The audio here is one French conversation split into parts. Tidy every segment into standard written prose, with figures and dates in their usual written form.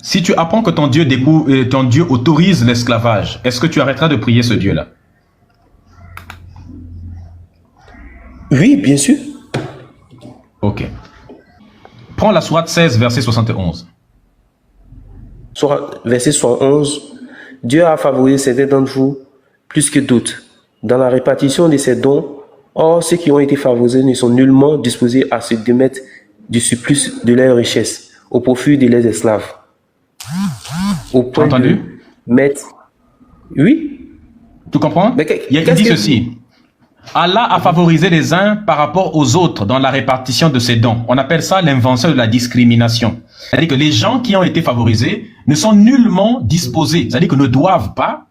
si tu apprends que ton Dieu autorise l'esclavage, est-ce que tu arrêteras de prier ce Dieu-là? Oui, bien sûr. Ok. Prends la sourate 16, verset 71. Verset 71. Dieu a favorisé certains d'entre vous plus que d'autres dans la répartition de ses dons. Or, ceux qui ont été favorisés ne sont nullement disposés à se démettre du surplus de leur richesse au profit de leurs esclaves. Au point de mettre... Oui. Tu comprends? Il dit ceci. Allah a favorisé les uns par rapport aux autres dans la répartition de ses dons. On appelle ça l'invention de la discrimination. C'est-à-dire que les gens qui ont été favorisés ne sont nullement disposés, c'est-à-dire que ne doivent pas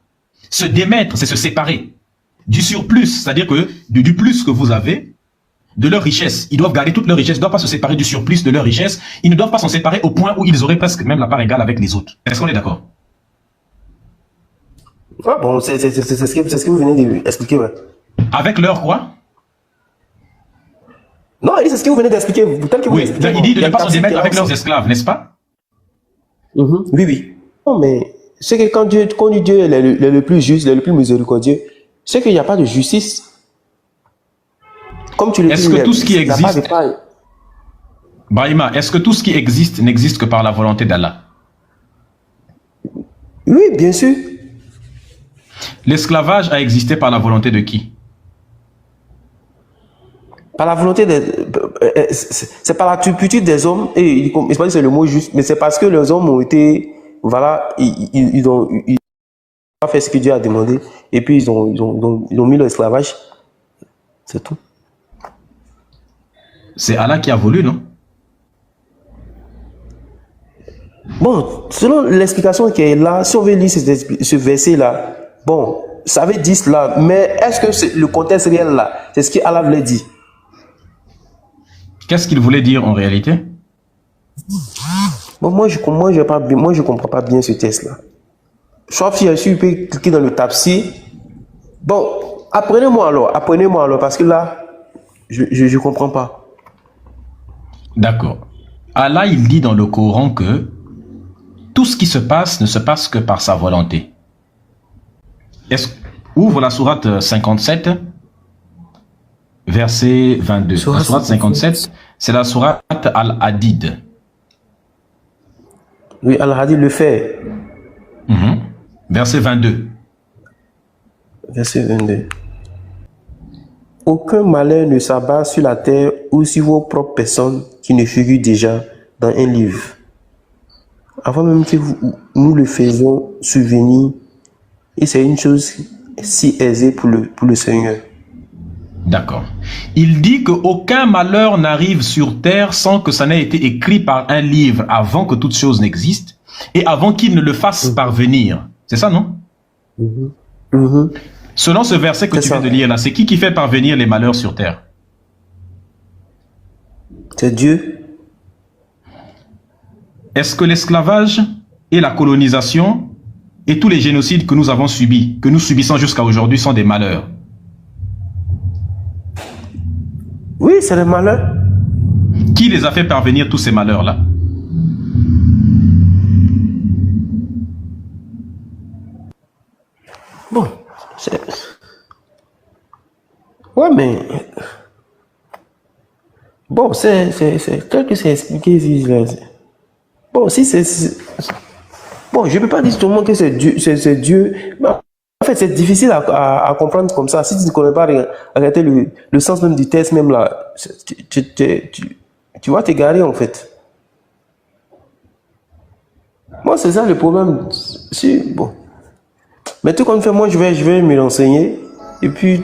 se démettre, c'est se séparer du surplus, c'est-à-dire que du plus que vous avez, de leur richesse. Ils doivent garder toute leur richesse, ils ne doivent pas se séparer du surplus de leur richesse, ils ne doivent pas s'en séparer au point où ils auraient presque même la part égale avec les autres. Est-ce qu'on est d'accord? Ah bon, c'est ce que vous venez d'expliquer, ouais. Avec leur quoi? Non, c'est ce que vous venez d'expliquer. Oui, il dit de ne pas se démettre avec leurs esclaves, n'est-ce pas? Oui, oui. Non, mais c'est que quand Dieu est le plus juste, le plus miséricordieux, c'est qu'il n'y a pas de justice. Comme tu le dis, est-ce que tout ce qui existe... Brahima, est-ce que tout ce qui existe n'existe que par la volonté d'Allah? Oui, bien sûr. L'esclavage a existé par la volonté de qui? Par la volonté c'est par la turpitude des hommes, et je ne sais pas si c'est le mot juste, mais c'est parce que les hommes ont été, voilà, ils ont fait ce que Dieu a demandé, et puis ils ont mis l'esclavage. C'est tout. C'est Allah qui a voulu, non? Bon, selon l'explication qui est là, si on veut lire ce verset-là, bon, ça veut dire cela, mais est-ce que le contexte réel là, c'est ce qu'Allah voulait dire? Qu'est-ce qu'il voulait dire en réalité? Bon, moi je comprends pas bien ce texte-là. Sauf si je suis cliquer dans le Tafsir. Bon, apprenez-moi alors, parce que là, je comprends pas. D'accord. Allah, il dit dans le Coran que tout ce qui se passe ne se passe que par sa volonté. Ouvre la sourate 57, verset 22. La sourate 57, c'est la sourate Al-Hadid. Oui, Al-Hadid le fait. Verset 22. Verset 22. Aucun malheur ne s'abat sur la terre ou sur vos propres personnes qui ne figurent déjà dans un livre. Avant même que nous le faisions survenir, et c'est une chose si aisée pour le Seigneur. D'accord. Il dit qu'aucun malheur n'arrive sur terre sans que ça n'ait été écrit par un livre avant que toute chose n'existe et avant qu'il ne le fasse parvenir. C'est ça, non? Selon ce verset que tu viens de lire là, c'est qui fait parvenir les malheurs sur terre? C'est Dieu. Est-ce que l'esclavage et la colonisation et tous les génocides que nous avons subis, que nous subissons jusqu'à aujourd'hui, sont des malheurs? Oui, c'est des malheurs. Qui les a fait parvenir tous ces malheurs-là? Bon, c'est... Ouais, mais... Bon, c'est tel que c'est expliqué ici. Bon, si c'est... Bon, je ne peux pas dire tout le monde que c'est Dieu. En fait, c'est difficile à comprendre comme ça. Si tu ne connais pas arrêter le sens même du texte, même là, tu vas t'égarer en fait. Moi, c'est ça le problème. Si, bon. Mais tout comme fait, moi, je vais me renseigner. Et puis,